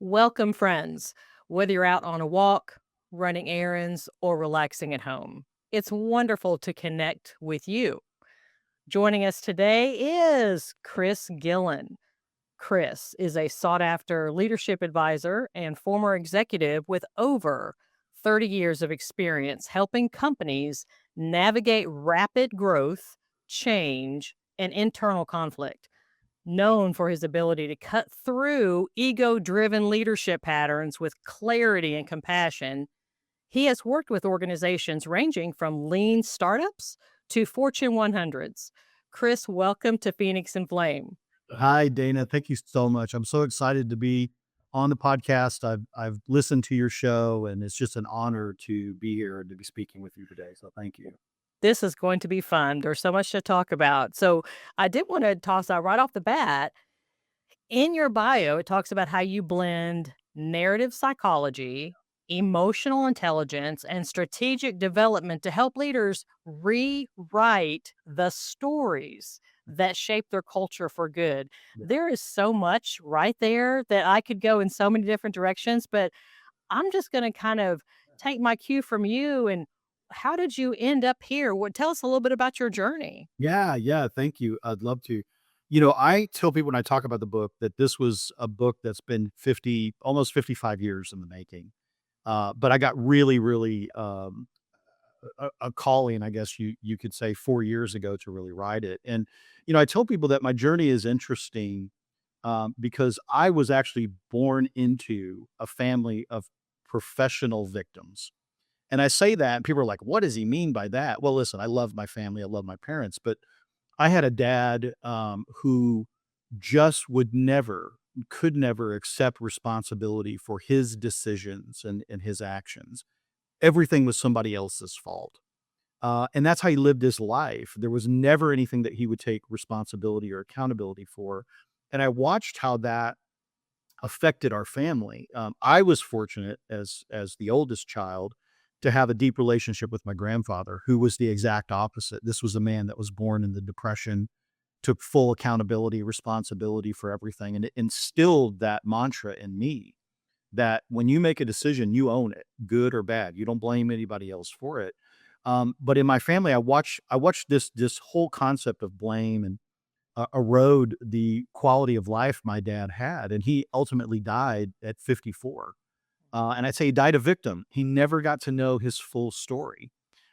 Welcome, friends. Whether you're out on a walk, running errands, or relaxing at home, it's wonderful to connect with you. Joining us today is Chris Gillen. Chris is a sought after leadership advisor and former executive with over 30 years of experience helping companies navigate rapid growth, change, and internal conflict. Known for his ability to cut through ego driven leadership patterns with clarity and compassion, he has worked with organizations ranging from lean startups to Fortune 100s. Chris, welcome to Phoenix and Flame. Hi, Dana. Thank you so much. I'm so excited to be on the podcast. I've listened to your show, and it's just an honor to be here and to be speaking with you today. So thank you. This is going to be fun. There's so much to talk about. So, I did want to toss out right off the bat in your bio, it talks about how you blend narrative psychology, emotional intelligence, and strategic development to help leaders rewrite the stories that shape their culture for good. Yeah. There is so much right there that I could go in so many different directions, but I'm just going to kind of take my cue from you. And how did you end up here? Tell us a little bit about your journey. Yeah. Thank you. I'd love to. I tell people when I talk about the book that this was a book that's been 50, almost 55 years in the making. But I got really, a calling, I guess you could say 4 years ago to really write it. And, I tell people that my journey is interesting because I was actually born into a family of professional victims. And I say that, and people are like, what does he mean by that? Well, listen, I love my family, I love my parents, but I had a dad who just could never accept responsibility for his decisions and his actions. Everything was somebody else's fault. And that's how he lived his life. There was never anything that he would take responsibility or accountability for. And I watched how that affected our family. I was fortunate as the oldest child to have a deep relationship with my grandfather, who was the exact opposite. This was a man that was born in the Depression, took full accountability, responsibility for everything, and it instilled that mantra in me that when you make a decision, you own it, good or bad. You don't blame anybody else for it. But in my family, I watched this whole concept of blame and erode the quality of life my dad had, and he ultimately died at 54. And I'd say he died a victim. He never got to know his full story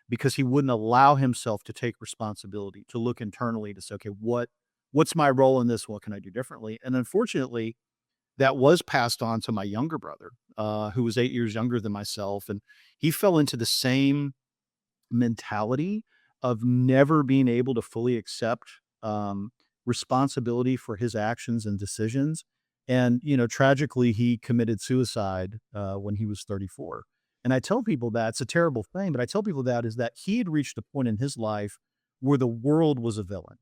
because he wouldn't allow himself to take responsibility, to look internally to say, okay, what's my role in this? What can I do differently? And unfortunately, that was passed on to my younger brother, who was 8 years younger than myself. And he fell into the same mentality of never being able to fully accept responsibility for his actions and decisions. And, tragically, he committed suicide when he was 34. And I tell people that it's a terrible thing, but I tell people that is that he had reached a point in his life where the world was a villain.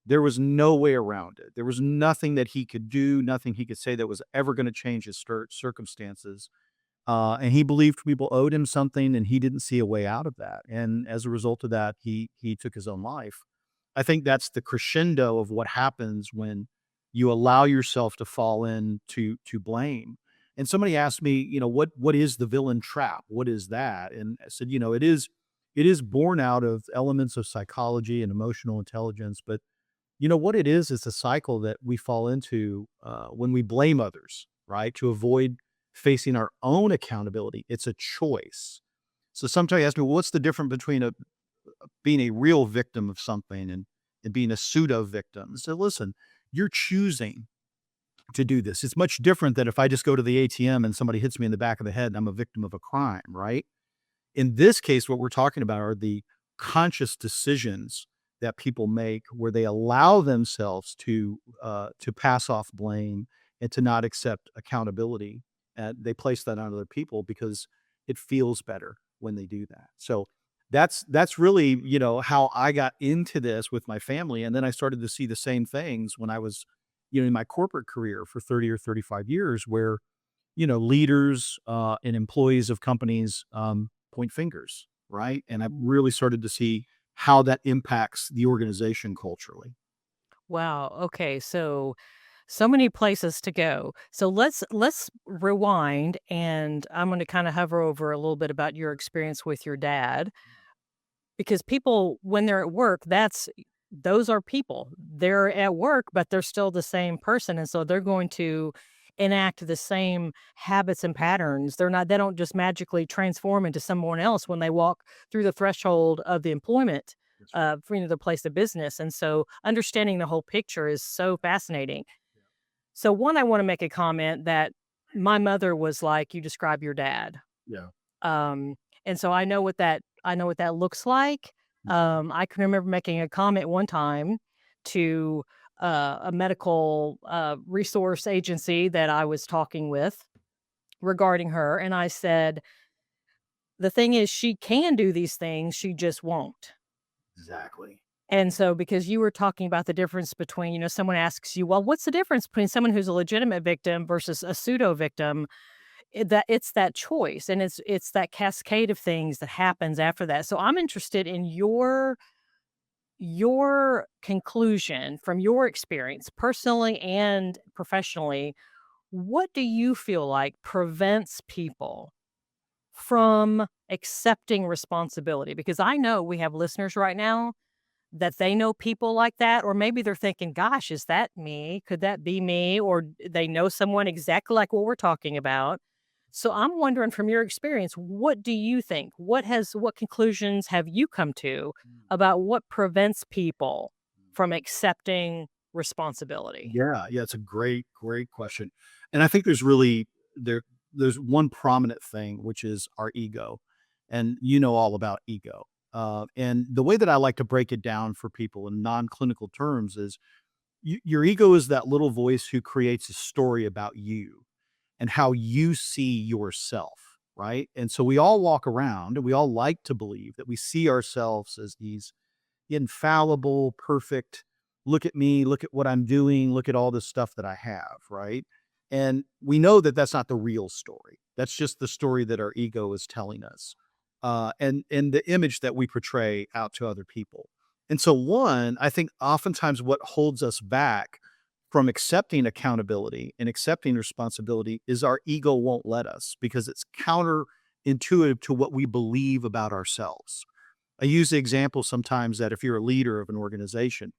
There was no way around it. There was nothing that he could do, nothing he could say that was ever going to change his circumstances. And he believed people owed him something, and he didn't see a way out of that. And as a result of that, he took his own life. I think that's the crescendo of what happens when you allow yourself to fall into blame. And somebody asked me, what is the villain trap? What is that? And I said, it is born out of elements of psychology and emotional intelligence, but what it is a cycle that we fall into when we blame others, right? To avoid facing our own accountability. It's a choice. So sometimes you ask me, well, what's the difference between being a real victim of something and being a pseudo victim? So listen, you're choosing to do this. It's much different than if I just go to the ATM and somebody hits me in the back of the head and I'm a victim of a crime, right? In this case, what we're talking about are the conscious decisions that people make where they allow themselves to pass off blame and to not accept accountability. And they place that on other people because it feels better when they do that. So that's really, how I got into this with my family. And then I started to see the same things when I was, in my corporate career for 30 or 35 years where, leaders and employees of companies point fingers, right? And I've really started to see how that impacts the organization culturally. Wow. Okay. So So many places to go. So let's rewind, and I'm going to kind of hover over a little bit about your experience with your dad, because people when they're at work, those are people. They're at work, but they're still the same person, and so they're going to enact the same habits and patterns. They don't just magically transform into someone else when they walk through the threshold of the employment, That's right. for, the place of business, and so understanding the whole picture is so fascinating. So one, I wanna make a comment that my mother was like you describe your dad. Yeah. Um, and so I know what that looks like. I can remember making a comment one time to, a medical, resource agency that I was talking with regarding her, and I said, "The thing is she can do these things, she just won't." Exactly. And so because you were talking about the difference between, someone asks you, "Well, what's the difference between someone who's a legitimate victim versus a pseudo victim?" It's that choice, and it's that cascade of things that happens after that. So I'm interested in your conclusion from your experience, personally and professionally. What do you feel like prevents people from accepting responsibility? Because I know we have listeners right now that they know people like that, or maybe they're thinking, "Gosh, is that me? Could that be me?" Or they know someone exactly like what we're talking about. So I'm wondering from your experience, what do you think? What conclusions have you come to Mm. about what prevents people from accepting responsibility? Yeah, yeah, it's a great, great question. And I think there there's one prominent thing, which is our ego. And you know all about ego. And the way that I like to break it down for people in non-clinical terms is your ego is that little voice who creates a story about you and how you see yourself, right? And so we all walk around and we all like to believe that we see ourselves as these infallible, perfect, look at me, look at what I'm doing, look at all this stuff that I have, right? And we know that that's not the real story. That's just the story that our ego is telling us, and the image that we portray out to other people. And so, one, I think oftentimes what holds us back from accepting accountability and accepting responsibility is our ego won't let us because it's counterintuitive to what we believe about ourselves. I use the example sometimes that if you're a leader of an organization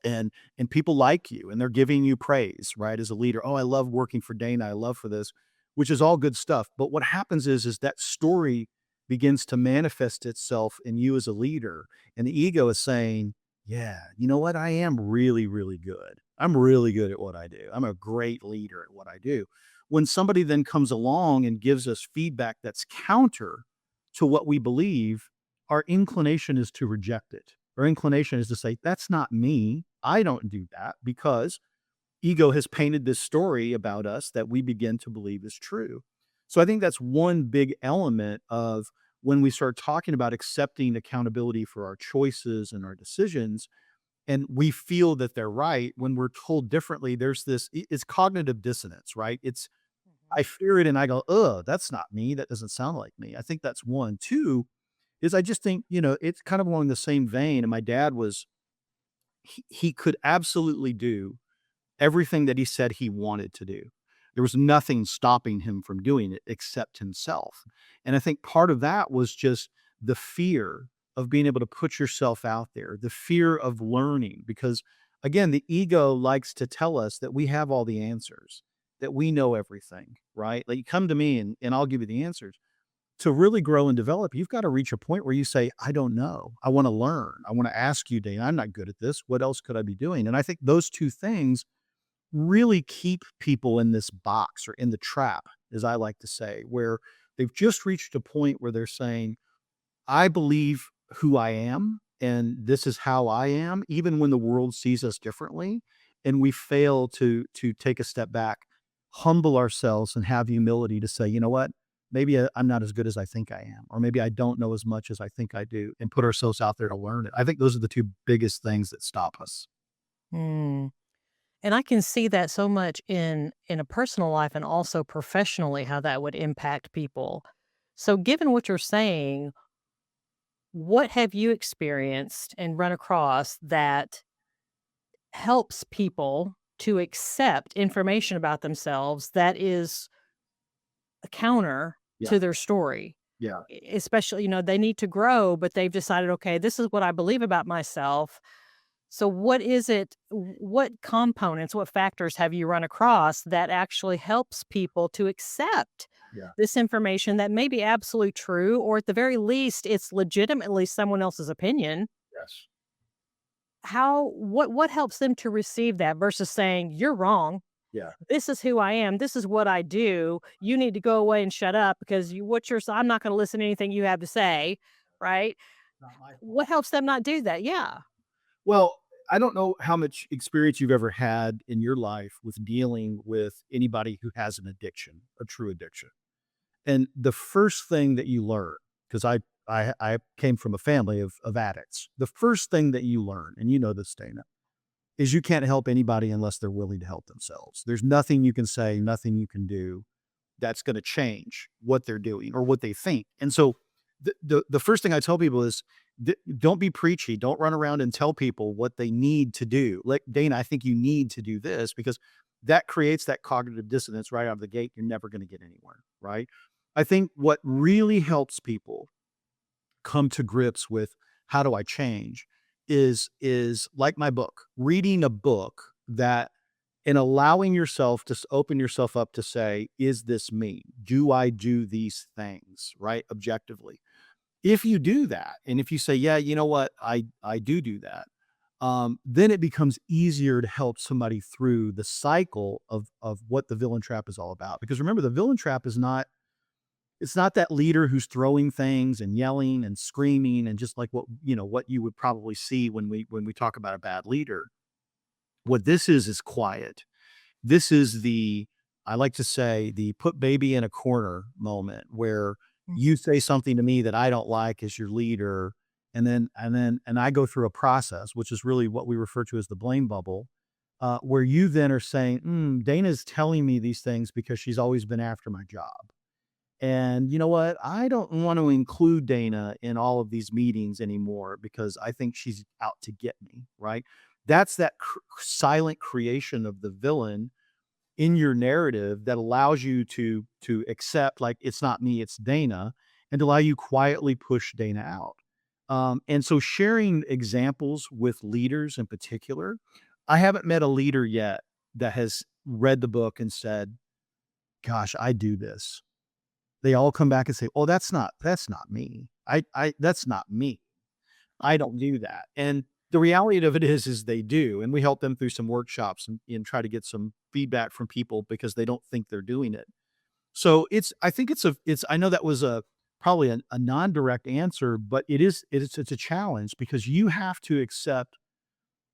and people like you and they're giving you praise, right, as a leader, "Oh, I love working for Dana. I love for this," which is all good stuff. But what happens is that story begins to manifest itself in you as a leader, and the ego is saying, "Yeah, you know what? I am really, really good. I'm really good at what I do. I'm a great leader at what I do." When somebody then comes along and gives us feedback that's counter to what we believe, our inclination is to reject it. Our inclination is to say, "That's not me. I don't do that," because ego has painted this story about us that we begin to believe is true. So I think that's one big element of when we start talking about accepting accountability for our choices and our decisions, and we feel that they're right when we're told differently, there's it's cognitive dissonance, right? It's I fear it and I go, "Ugh, that's not me. That doesn't sound like me." I think that's one. Two is I just think, it's kind of along the same vein. And my dad he could absolutely do everything that he said he wanted to do. There was nothing stopping him from doing it except himself. And I think part of that was just the fear of being able to put yourself out there, the fear of learning, because again, the ego likes to tell us that we have all the answers, that we know everything, right? Like, you come to me and I'll give you the answers. To really grow and develop, you've got to reach a point where you say, "I don't know. I want to learn. I want to ask you, Dana. I'm not good at this. What else could I be doing?" And I think those two things really keep people in this box or in the trap, as I like to say, where they've just reached a point where they're saying, "I believe who I am, and this is how I am," even when the world sees us differently, and we fail to take a step back, humble ourselves, and have humility to say, "You know what? Maybe I'm not as good as I think I am, or maybe I don't know as much as I think I do," and put ourselves out there to learn it. I think those are the two biggest things that stop us. Mm. And I can see that so much in a personal life and also professionally, how that would impact people. So given what you're saying, what have you experienced and run across that helps people? to accept information about themselves that is a counter Yeah. to their story. Yeah. Especially, they need to grow, but they've decided, okay, this is what I believe about myself. So, what is it? What components, what factors have you run across that actually helps people to accept Yeah. this information that may be absolutely true, or at the very least, it's legitimately someone else's opinion? Yes. What helps them to receive that versus saying, you're wrong. Yeah. This is who I am. This is what I do. You need to go away and shut up because I'm not going to listen to anything you have to say. Right. Not my fault. What helps them not do that? Yeah. Well, I don't know how much experience you've ever had in your life with dealing with anybody who has an addiction, a true addiction. And the first thing that you learn, because I came from a family of addicts. The first thing that you learn, and you know this, Dana, is you can't help anybody unless they're willing to help themselves. There's nothing you can say, nothing you can do that's going to change what they're doing or what they think. And so the first thing I tell people is don't be preachy. Don't run around and tell people what they need to do. Like, Dana, I think you need to do this because that creates that cognitive dissonance right out of the gate. You're never going to get anywhere, right? I think what really helps people come to grips with how do I change is like my book, reading a book that and allowing yourself to open yourself up to say, is this me? Do I do these things, right? Objectively. If you do that, and if you say, yeah, you know what, I do that, then it becomes easier to help somebody through the cycle of what the villain trap is all about. Because remember, the villain trap is not it's not that leader who's throwing things and yelling and screaming and just like what you would probably see when we talk about a bad leader. What this is quiet. This is I like to say, the put baby in a corner moment where Mm. you say something to me that I don't like as your leader, and I go through a process, which is really what we refer to as the blame bubble, where you then are saying, Dana's telling me these things because she's always been after my job. And you know what? I don't want to include Dana in all of these meetings anymore because I think she's out to get me, right? That's that silent creation of the villain in your narrative that allows you to accept, like, it's not me, it's Dana, and to allow you quietly push Dana out. And so sharing examples with leaders in particular, I haven't met a leader yet that has read the book and said, "Gosh, I do this." They all come back and say, "Oh, that's not me. I that's not me. I don't do that." And the reality of it is they do, and we help them through some workshops and try to get some feedback from people because they don't think they're doing it. So I think it's I know that was probably a non-direct answer, but it's a challenge because you have to accept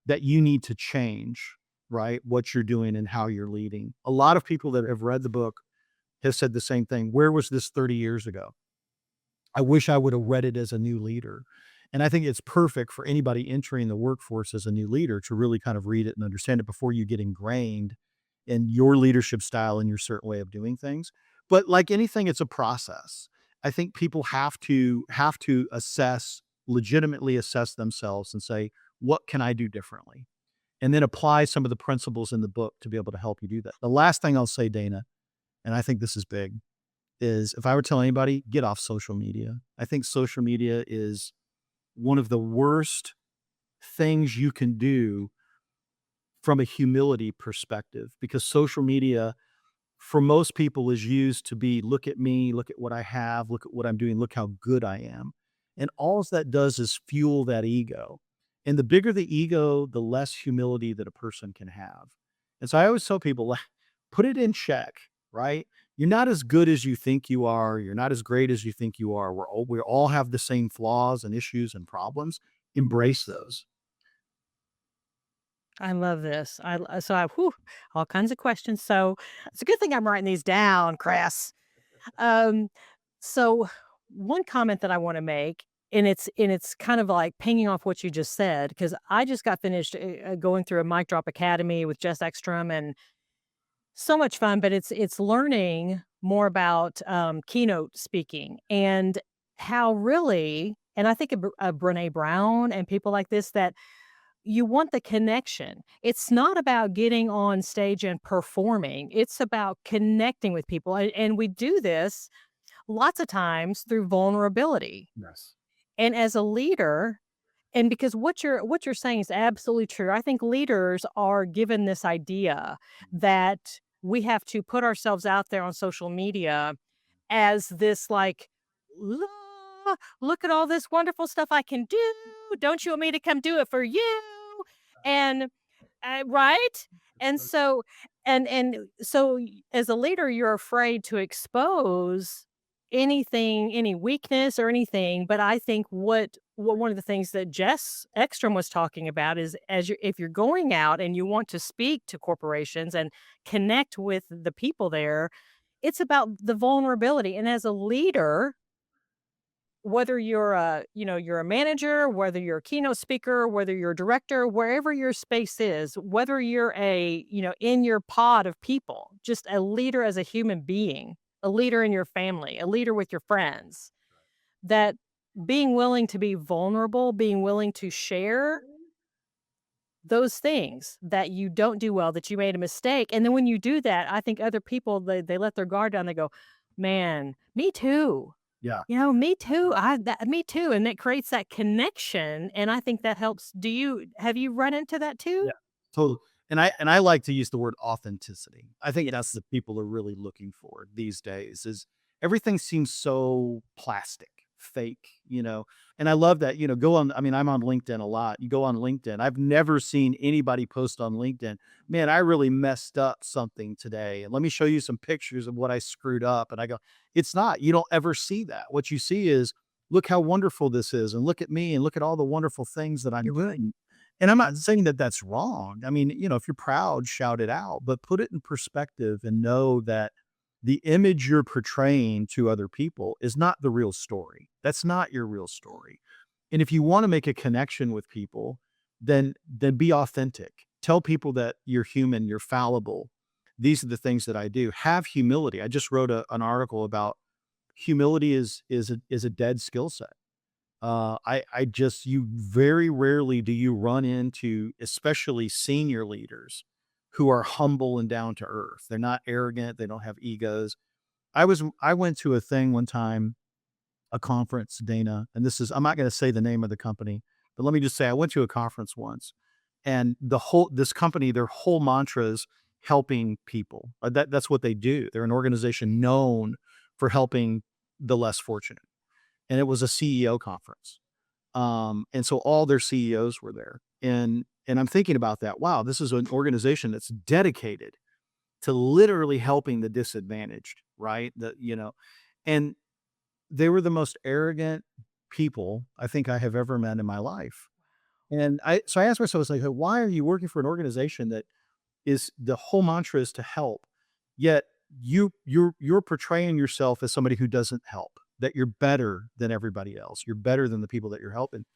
that you need to change, right? What you're doing and how you're leading. A lot of people that have read the book have said the same thing. Where was this 30 years ago? I wish I would have read it as a new leader. And I think it's perfect for anybody entering the workforce as a new leader to really kind of read it and understand it before you get ingrained in your leadership style and your certain way of doing things. But like anything, it's a process. I think people have to legitimately assess themselves and say, what can I do differently? And then apply some of the principles in the book to be able to help you do that. The last thing I'll say, Dana, and I think this is big, is if I were to tell anybody, get off social media. I think social media is one of the worst things you can do from a humility perspective because social media for most people is used to be, look at me, look at what I have, look at what I'm doing, look how good I am. And all that does is fuel that ego. And the bigger the ego, the less humility that a person can have. And so I always tell people, like, put it in check, right? You're not as good as you think you are. You're not as great as you think you are. We all have the same flaws and issues and problems. Embrace those. I love this. All kinds of questions. So it's a good thing I'm writing these down, Chris. Um, so one comment that I want to make, and it's kind of like pinging off what you just said, because I just got finished going through a mic drop academy with Jess Ekstrom, and so much fun. But it's learning more about keynote speaking and how really, and I think of Brene Brown and people like this that you want the connection. It's not about getting on stage and performing. It's about connecting with people. And we do this lots of times through vulnerability. Yes. And as a leader, and because what you're saying is absolutely true. I think leaders are given this idea that we have to put ourselves out there on social media as this like, Look at all this wonderful stuff I can do. Don't you want me to come do it for you?" And right? And so as a leader, you're afraid to expose anything, any weakness or anything, but I think what one of the things that Jess Ekstrom was talking about is if you're going out and you want to speak to corporations and connect with the people there, it's about the vulnerability, and as a leader, whether you're a manager, whether you're a keynote speaker, whether you're a director, wherever your space is, whether you're in your pod of people, just a leader as a human being, a leader in your family, a leader with your friends, that being willing to be vulnerable, being willing to share those things that you don't do well, that you made a mistake. And then when you do that, I think other people, they let their guard down. They go, man, me too. Yeah. Me too. Me too. And it creates that connection. And I think that helps. Have you run into that too? Yeah, totally. And I like to use the word authenticity. I think that's what people are really looking for these days is everything seems so plastic, fake, you know. And I love that, go on, I mean, I'm on LinkedIn a lot. You go on LinkedIn. I've never seen anybody post on LinkedIn, man, I really messed up something today. And let me show you some pictures of what I screwed up. And I go, it's not, you don't ever see that. What you see is look how wonderful this is and look at me and look at all the wonderful things that I'm doing, and I'm not saying that that's wrong. I mean, if you're proud, shout it out, but put it in perspective and know that the image you're portraying to other people is not the real story. That's not your real story. And if you want to make a connection with people, then be authentic. Tell people that you're human, you're fallible. These are the things that I do. Have humility. I just wrote an article about humility is a dead skill set. I just you very rarely do you run into, especially senior leaders, who are humble and down to earth. They're not arrogant. They don't have egos. I went to a thing one time, a conference, Dana, and I'm not going to say the name of the company, but let me just say I went to a conference once, and this company, their whole mantra is helping people. That's what they do. They're an organization known for helping the less fortunate, and it was a CEO conference. And so all their CEOs were there. And I'm thinking about that. Wow, this is an organization that's dedicated to literally helping the disadvantaged, right? And they were the most arrogant people I think I have ever met in my life. And I asked myself, I was like, "Hey, why are you working for an organization that is the whole mantra is to help, yet you're portraying yourself as somebody who doesn't help, that you're better than everybody else. You're better than the people that you're helping."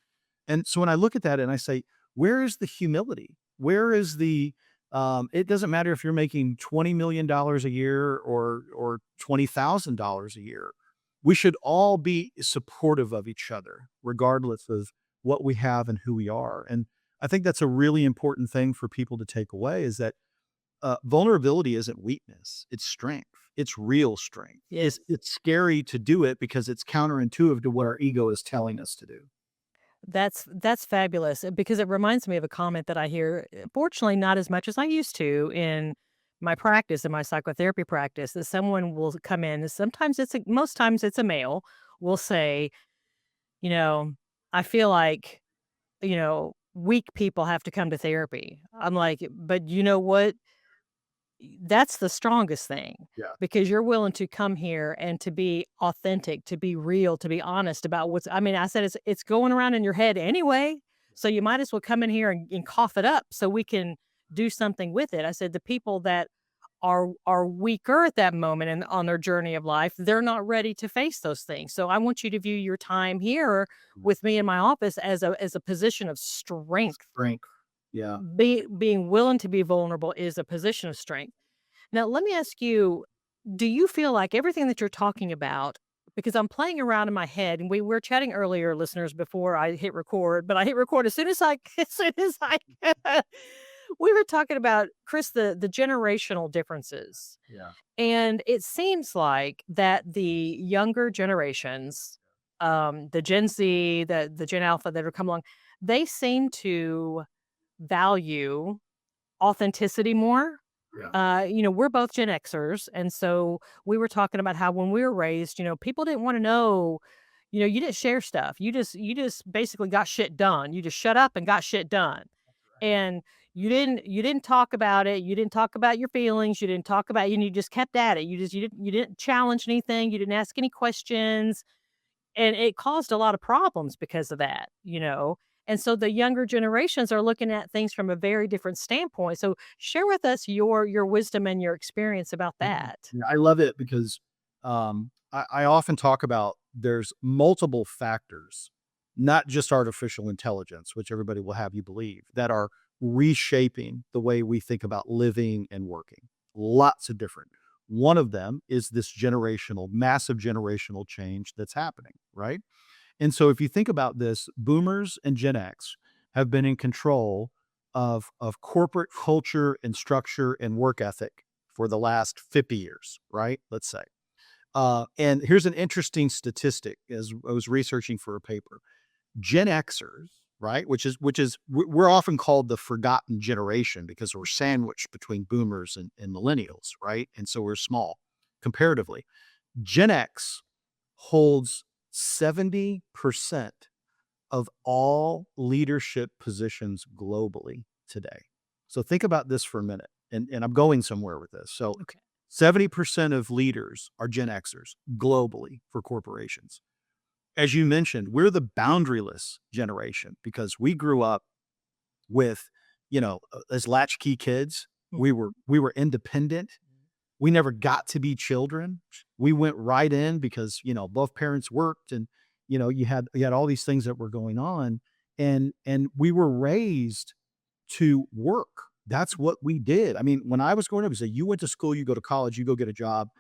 And so when I look at that and I say, where is the humility? Where is it doesn't matter if you're making $20 million a year or $20,000 a year. We should all be supportive of each other, regardless of what we have and who we are. And I think that's a really important thing for people to take away is that vulnerability isn't weakness, it's strength. It's real strength. Yes. It's scary to do it because it's counterintuitive to what our ego is telling us to do. That's fabulous, because it reminds me of a comment that I hear, fortunately, not as much as I used to in my practice, in my psychotherapy practice, that someone will come in, most times it's a male, will say, you know, "I feel like, weak people have to come to therapy." I'm like, "But you know what? That's the strongest thing, Yeah. because you're willing to come here and to be authentic, to be real, to be honest about I mean, I said it's going around in your head anyway, so you might as well come in here and cough it up so we can do something with it. I said the people that are weaker at that moment and on their journey of life, they're not ready to face those things. So I want you to view your time here with me in my office as a position of strength. Strength. Yeah. Being willing to be vulnerable is a position of strength. Now, let me ask you, do you feel like everything that you're talking about, because I'm playing around in my head, and we were chatting earlier, listeners, before I hit record, but I hit record as soon as I as soon as I we were talking about, Chris, the generational differences. Yeah. And it seems like that the younger generations, the Gen Z, the Gen Alpha that are come along, they seem to value authenticity more. Yeah. We're both Gen Xers, and so we were talking about how when we were raised, people didn't want to know, you didn't share stuff. You just basically got shit done. You just shut up and got shit done. And you didn't talk about it. You didn't talk about your feelings. You didn't talk about you just kept at it. You didn't challenge anything. You didn't ask any questions. And it caused a lot of problems because of that. And so the younger generations are looking at things from a very different standpoint. So share with us your wisdom and your experience about Mhm. that. Yeah, I love it because I often talk about there's multiple factors, not just artificial intelligence, which everybody will have you believe, that are reshaping the way we think about living and working. Lots of different. One of them is this generational, massive generational change that's happening, right? And so if you think about this, boomers and Gen X have been in control of corporate culture and structure and work ethic for the last 50 years, right? Let's say. And here's an interesting statistic as I was researching for a paper. Gen Xers, right, we're often called the forgotten generation because we're sandwiched between boomers and millennials, right? And so we're small comparatively. Gen X holds 70% of all leadership positions globally today. So think about this for a minute, and I'm going somewhere with this. So Okay. 70% of leaders are Gen Xers globally for corporations. As you mentioned, we're the boundaryless generation because we grew up with, as latchkey kids, Mhm. we were independent. We never got to be children. We went right in because, both parents worked and, you had all these things that were going on and we were raised to work. That's what we did. I mean, when I was growing up, it was you went to school, you go to college, you go get a job,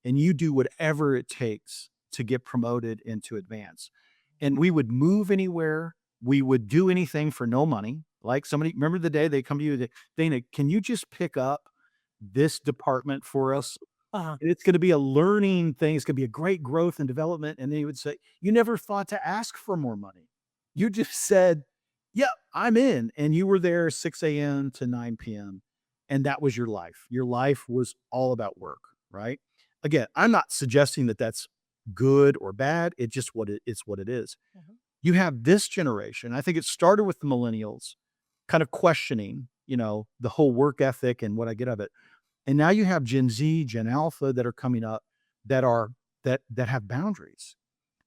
and you do whatever it takes to get promoted and to advance. And we would move anywhere. We would do anything for no money. Like somebody, remember the day they come to you, Dana, can you just pick up this department for us? Uh-huh. And it's gonna be a learning thing. It's gonna be a great growth and development. And then he would say, "You never thought to ask for more money. You just said, 'Yep, I'm in.' And you were there 6 a.m. to 9 p.m. And that was your life. Your life was all about work, right? Again, I'm not suggesting that that's good or bad. It's what it is. Mhm. You have this generation. I think it started with the millennials kind of questioning, the whole work ethic and what I get of it. And now you have Gen Z, Gen Alpha that are coming up that are that have boundaries.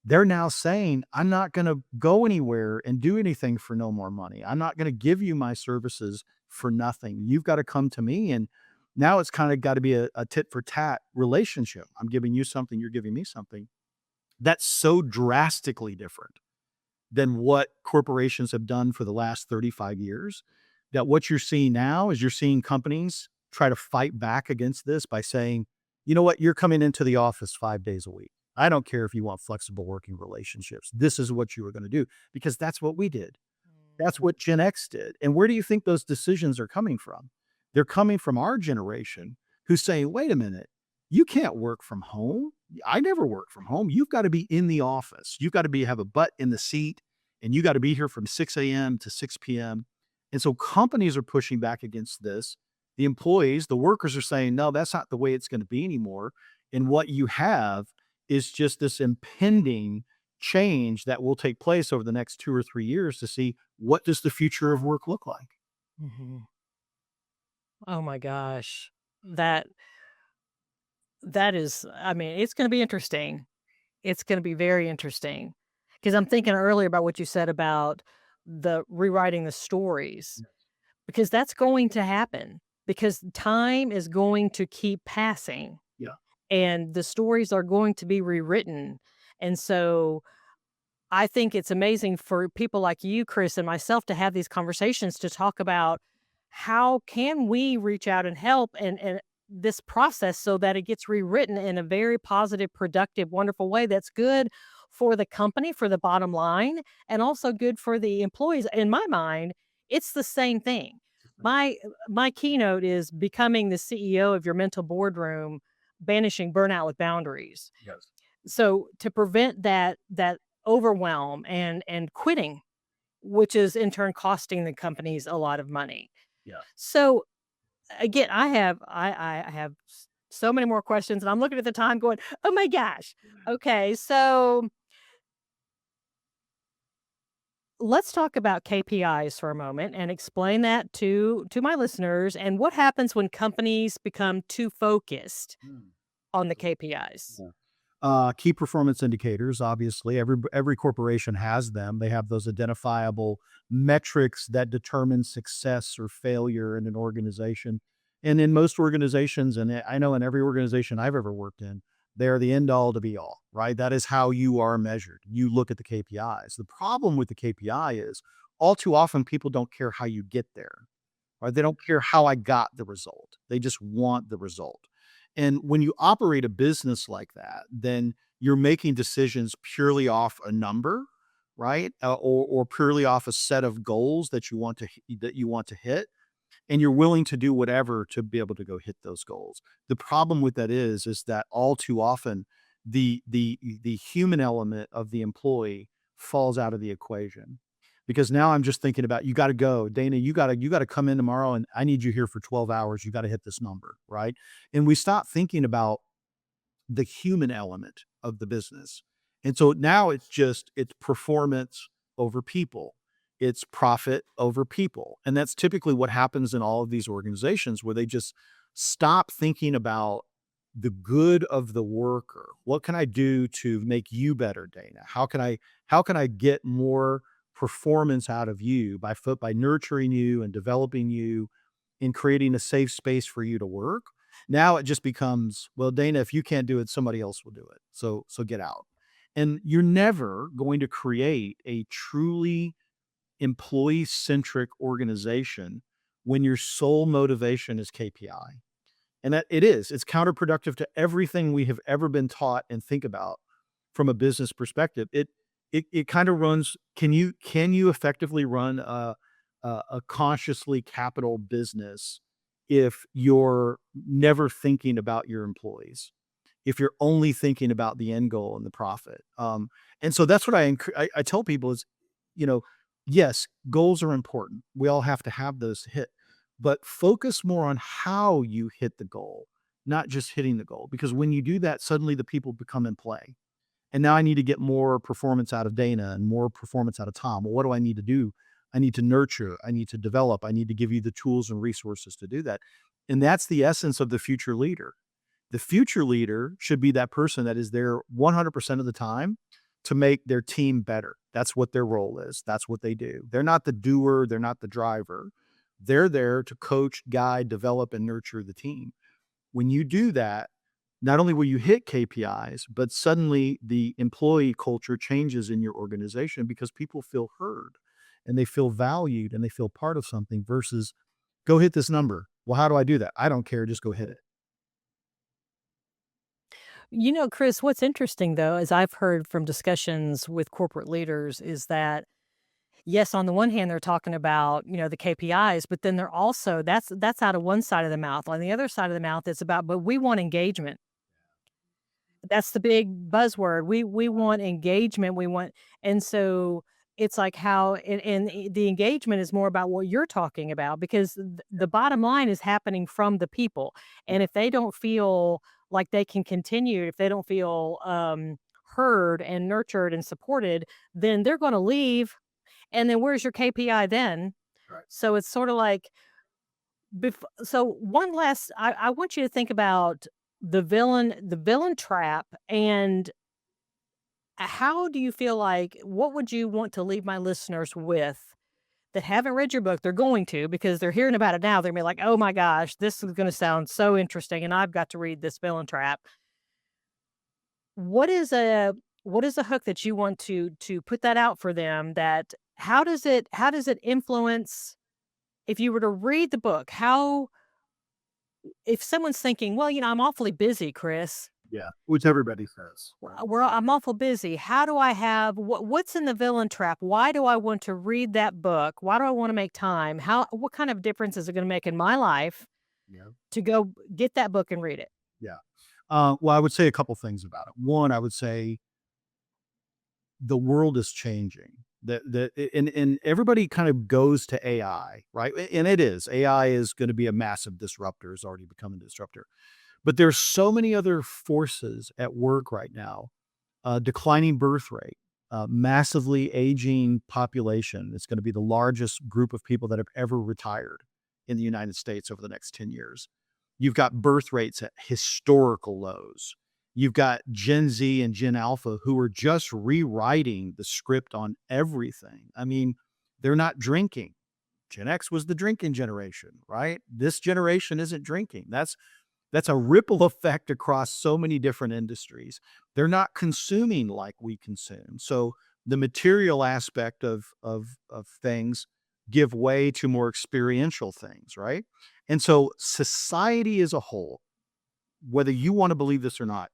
They're now saying, "I'm not gonna go anywhere and do anything for no more money. I'm not gonna give you my services for nothing. You've gotta come to me." And now it's kinda gotta be a tit for tat relationship. I'm giving you something, you're giving me something. That's so drastically different than what corporations have done for the last 35 years, that what you're seeing now is you're seeing companies try to fight back against this by saying, "You know what? You're coming into the office 5 days a week. I don't care if you want flexible working relationships. This is what you are gonna do," because that's what we did. That's Mm. what Gen X did. And where do you think those decisions are coming from? They're coming from our generation who's saying, "Wait a minute, you can't work from home. I never work from home. You've got to be in the office. You've got to have a butt in the seat and you got to be here from 6 a.m. to 6 p.m." And so companies are pushing back against this. The employees, the workers are saying, "No, that's not the way it's going to be anymore." And what you have is just this impending change that will take place over the next 2 or 3 years to see what does the future of work look like? Mhm. Oh my gosh. That that is, I mean, it's gonna be interesting. It's gonna be very interesting because 'cause I'm thinking earlier about what you said about the rewriting the stories, because that's going to happen, because time is going to keep passing, Yeah. and the stories are going to be rewritten, and so I think it's amazing for people like you, Chris, and myself to have these conversations to talk about how can we reach out and help, and this process so that it gets rewritten in a very positive, productive, wonderful way that's good for the company, for the bottom line, and also good for the employees. In my mind, it's the same thing. My keynote is becoming the CEO of your mental boardroom, banishing burnout with boundaries. Yes. So to prevent that overwhelm and quitting, which is in turn costing the companies a lot of money. Yeah. So again, I have so many more questions, and I'm looking at the time going, "Oh my gosh." Okay, so let's talk about KPIs for a moment and explain that to my listeners and what happens when companies become too focused Mm. on the KPIs. Yeah. Key performance indicators, obviously, every corporation has them. They have those identifiable metrics that determine success or failure in an organization. And in most organizations, and I know in every organization I've ever worked in, they are the end all to be all, right? That is how you are measured. You look at the KPIs. The problem with the KPI is all too often people don't care how you get there. Right? They don't care how I got the result. They just want the result. And when you operate a business like that, then you're making decisions purely off a number, right? Or purely off a set of goals that you want to hit, and you're willing to do whatever to be able to go hit those goals. The problem with that is that all too often the human element of the employee falls out of the equation. Because now I'm just thinking about you got to go, Dana. You got to come in tomorrow, and I need you here for 12 hours. You got to hit this number, right? And we stop thinking about the human element of the business. And so now it's performance over people. It's profit over people. And that's typically what happens in all of these organizations where they just stop thinking about the good of the worker. What can I do to make you better, Dana? How can I get more performance out of you by nurturing you and developing you in creating a safe space for you to work? Now it just becomes, well, Dana, if you can't do it, somebody else will do it. So get out. And you're never going to create a truly employee centric organization when your sole motivation is KPI. And that it is. It's counterproductive to everything we have ever been taught and think about from a business perspective. It kind of runs. Can you effectively run a consciously capital business if you're never thinking about your employees? If you're only thinking about the end goal and the profit. And so that's what I tell people is, you know, yes, goals are important. We all have to have those hit, but focus more on how you hit the goal, not just hitting the goal. Because when you do that, suddenly the people become in play. And now I need to get more performance out of Dana and more performance out of Tom. Well, what do I need to do? I need to nurture. I need to develop. I need to give you the tools and resources to do that. And that's the essence of the future leader. The future leader should be that person that is there 100% of the time to make their team better. That's what their role is. That's what they do. They're not the doer, they're not the driver. They're there to coach, guide, develop, and nurture the team. When you do that, not only will you hit KPIs, but suddenly the employee culture changes in your organization because people feel heard and they feel valued and they feel part of something versus go hit this number. Well, how do I do that? I don't care. Just go hit it. You know, Chris, what's interesting though, as I've heard from discussions with corporate leaders, is that yes, on the one hand, they're talking about, the KPIs, but then they're also that's out of one side of the mouth. On the other side of the mouth, it's about, but we want engagement. That's the big buzzword. We want engagement. We want, and so it's like how, the engagement is more about what you're talking about because the bottom line is happening from the people. And if they don't feel like they can continue, if they don't feel heard and nurtured and supported, then they're going to leave. And then where's your KPI then? Right. So it's sort of like, so one last, I want you to think about the villain trap, and how do you feel like, what would you want to leave my listeners with that haven't read your book? They're going to because they're hearing about it now. They're gonna be like, oh my gosh, this is going to sound so interesting, and I've got to read this villain trap. What is a hook that you want to put that out for them? That how does it influence if you were to read the book? if someone's thinking, "Well, I'm awfully busy, Chris. Yeah, which everybody says, right? I'm awful busy. How do I have what's in the villain trap? Why do I want to read that book? Why do I want to make time? What kind of difference is it going to make in my life Yeah. to go get that book and read it?" Yeah. Well, I would say a couple things about it. One, I would say the world is changing. And everybody kind of goes to AI, right? And it is. AI is going to be a massive disruptor, is already becoming a disruptor. But there's so many other forces at work right now. Declining birth rate, massively aging population. It's going to be the largest group of people that have ever retired in the United States over the next 10 years. You've got birth rates at historical lows. You've got Gen Z and Gen Alpha who are just rewriting the script on everything. I mean, they're not drinking. Gen X was the drinking generation, right? This generation isn't drinking. That's a ripple effect across so many different industries. They're not consuming like we consume. So the material aspect of things give way to more experiential things, right? And so society as a whole, whether you want to believe this or not,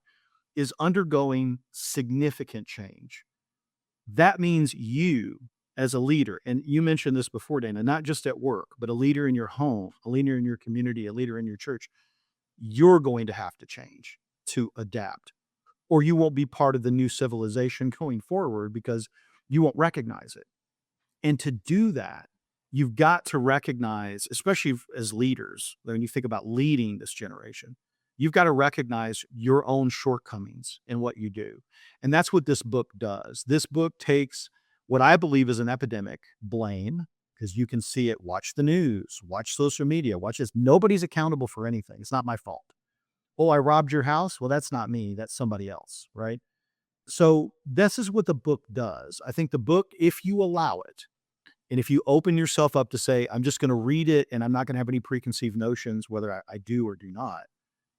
is undergoing significant change. That means you as a leader, and you mentioned this before, Dana, not just at work, but a leader in your home, a leader in your community, a leader in your church, you're going to have to change to adapt, or you won't be part of the new civilization going forward because you won't recognize it. And to do that, you've got to recognize, especially as leaders, when you think about leading this generation, you've got to recognize your own shortcomings in what you do. And that's what this book does. This book takes what I believe is an epidemic, blame, because you can see it. Watch the news, watch social media, watch this. Nobody's accountable for anything. It's not my fault. Oh, I robbed your house. Well, that's not me. That's somebody else. Right. So, this is what the book does. I think the book, if you allow it, and if you open yourself up to say, I'm just going to read it and I'm not going to have any preconceived notions, whether I do or do not,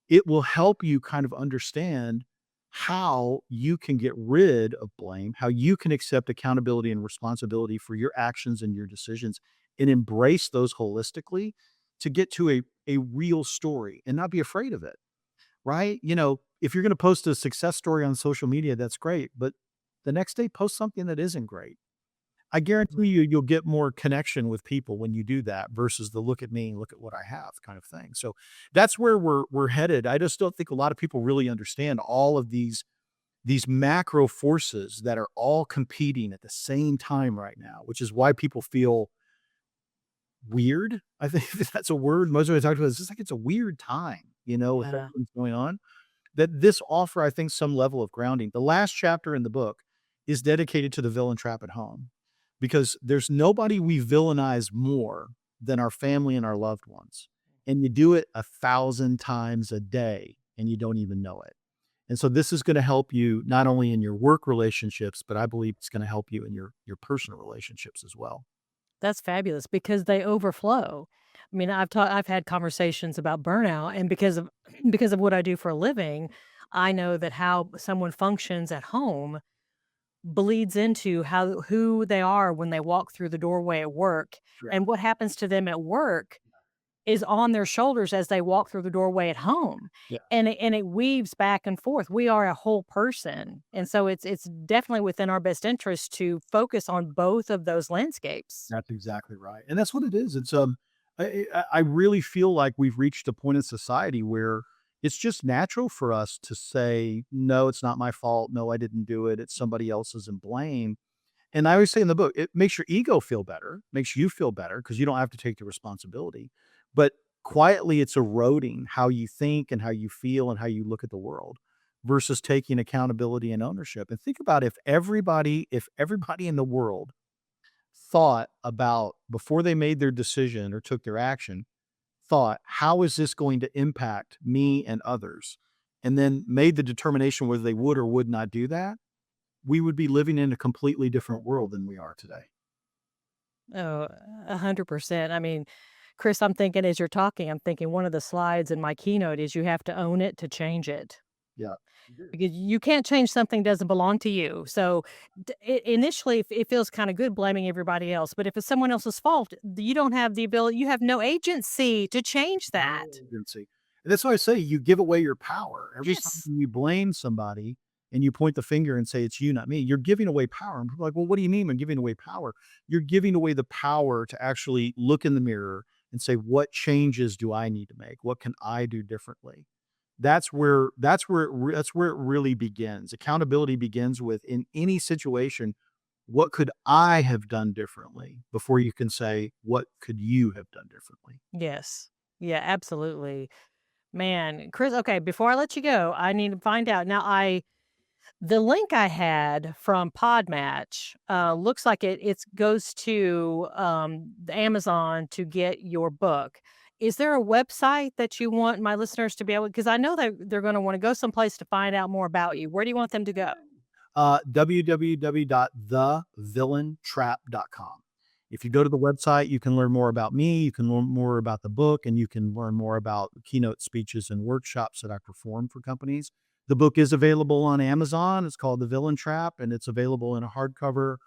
it will help you kind of understand how you can get rid of blame, how you can accept accountability and responsibility for your actions and your decisions and embrace those holistically to get to a real story and not be afraid of it, right? If you're going to post a success story on social media, that's great. But the next day, post something that isn't great. I guarantee you'll get more connection with people when you do that versus the look at me, look at what I have kind of thing. So that's where we're headed. I just don't think a lot of people really understand all of these macro forces that are all competing at the same time right now, which is why people feel weird. I think that's a word most of I talk about. It's just like it's a weird time, with Yeah. everything going on. That this offer, I think, some level of grounding. The last chapter in the book is dedicated to the villain trap at home because there's nobody we villainize more than our family and our loved ones. And you do it 1,000 times a day and you don't even know it. And so this is going to help you not only in your work relationships, but I believe it's going to help you in your personal relationships as well. That's fabulous because they overflow. I mean, I've had conversations about burnout, and because of what I do for a living, I know that how someone functions at home bleeds into who they are when they walk through the doorway at work, Yeah. and what happens to them at work is on their shoulders as they walk through the doorway at home, Yeah. and it weaves back and forth. We are a whole person, and so it's definitely within our best interest to focus on both of those landscapes. That's exactly right, and that's what it is. It's, I really feel like we've reached a point in society where it's just natural for us to say, "No, it's not my fault. No, I didn't do it. It's somebody else's and blame." And I always say in the book, it makes your ego feel better, makes you feel better because you don't have to take the responsibility. But quietly, it's eroding how you think and how you feel and how you look at the world versus taking accountability and ownership. And think about if everybody in the world thought about before they made their decision or took their action, thought, how is this going to impact me and others? And then made the determination whether they would or would not do that, we would be living in a completely different world than we are today. Oh, 100%. I mean, Chris, I'm thinking as you're talking, I'm thinking one of the slides in my keynote is you have to own it to change it. Yeah. Because you can't change something that doesn't belong to you. So initially, it feels kind of good blaming everybody else. But if it's someone else's fault, you don't have the ability, you have no agency to change No that. agency. And that's why I say you give away your power. Every time Yes. you blame somebody and you point the finger and say, "It's you, not me," you're giving away power. And people are like, "Well, what do you mean I'm giving away power?" You're giving away the power to actually look in the mirror and say, "What changes do I need to make? What can I do differently?" That's where it really begins. Accountability begins with, in any situation, what could I have done differently before you can say, "What could you have done differently?" Yes. Yeah, absolutely. Man, Chris, okay, before I let you go, I need to find out. Now, the link I had from Podmatch, looks like it goes to, the Amazon to get your book. Is there a website that you want my listeners to be able, because I know that they're gonna wanna go someplace to find out more about you. Where do you want them to go? www.thevillaintrap.com. If you go to the website, you can learn more about me, you can learn more about the book, and you can learn more about keynote speeches and workshops that I perform for companies. The book is available on Amazon. It's called The Villain Trap, and it's available in a hardcover.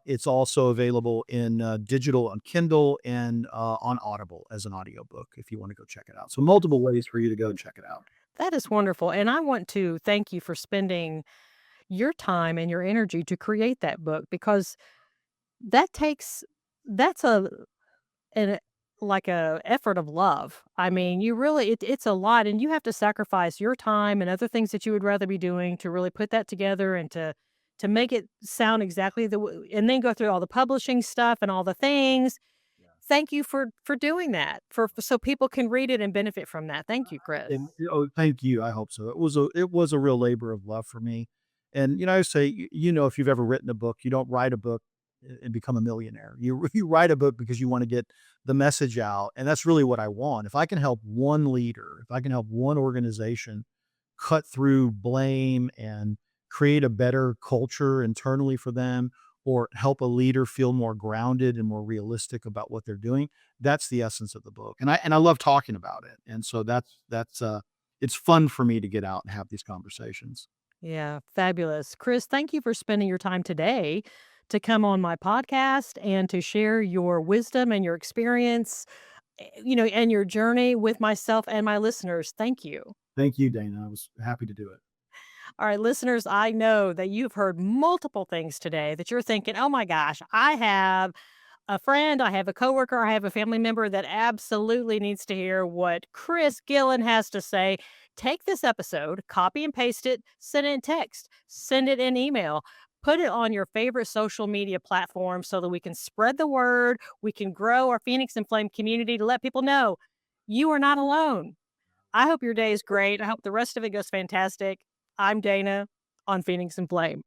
It's also available in digital on Kindle and on Audible as an audiobook if you want to go check it out. So, multiple ways for you to go and check it out. That is wonderful, and I want to thank you for spending your time and your energy to create that book, because that takes that's an like a effort of love. I mean, you really it's a lot, and you have to sacrifice your time and other things that you would rather be doing to really put that together and to make it sound exactly and then go through all the publishing stuff and all the things. Thank you for doing that. So people can read it and benefit from that. Thank you, Chris. And oh, thank you, I hope so. It was a real labor of love for me, and, I say, if you've ever written a book, you don't write a book and become a millionaire. You write a book because you wanna get the message out, and that's really what I want. If I can help one leader, if I can help one organization cut through blame and create a better culture internally for them, or help a leader feel more grounded and more realistic about what they're doing, that's the essence of the book. And I love talking about it. And so that's it's fun for me to get out and have these conversations. Yeah, fabulous. Chris, thank you for spending your time today to come on my podcast and to share your wisdom and your experience, and your journey with myself and my listeners. Thank you. Thank you, Dana. I was happy to do it. All right, listeners, I know that you've heard multiple things today that you're thinking, oh my gosh, I have a friend, I have a coworker, I have a family member that absolutely needs to hear what Chris Gillen has to say. Take this episode, copy and paste it, send it in text, send it in email, put it on your favorite social media platform so that we can spread the word. We can grow our Phoenix and Flame community to let people know you are not alone. I hope your day is great. I hope the rest of it goes fantastic. I'm Dana on Phoenix and Flame.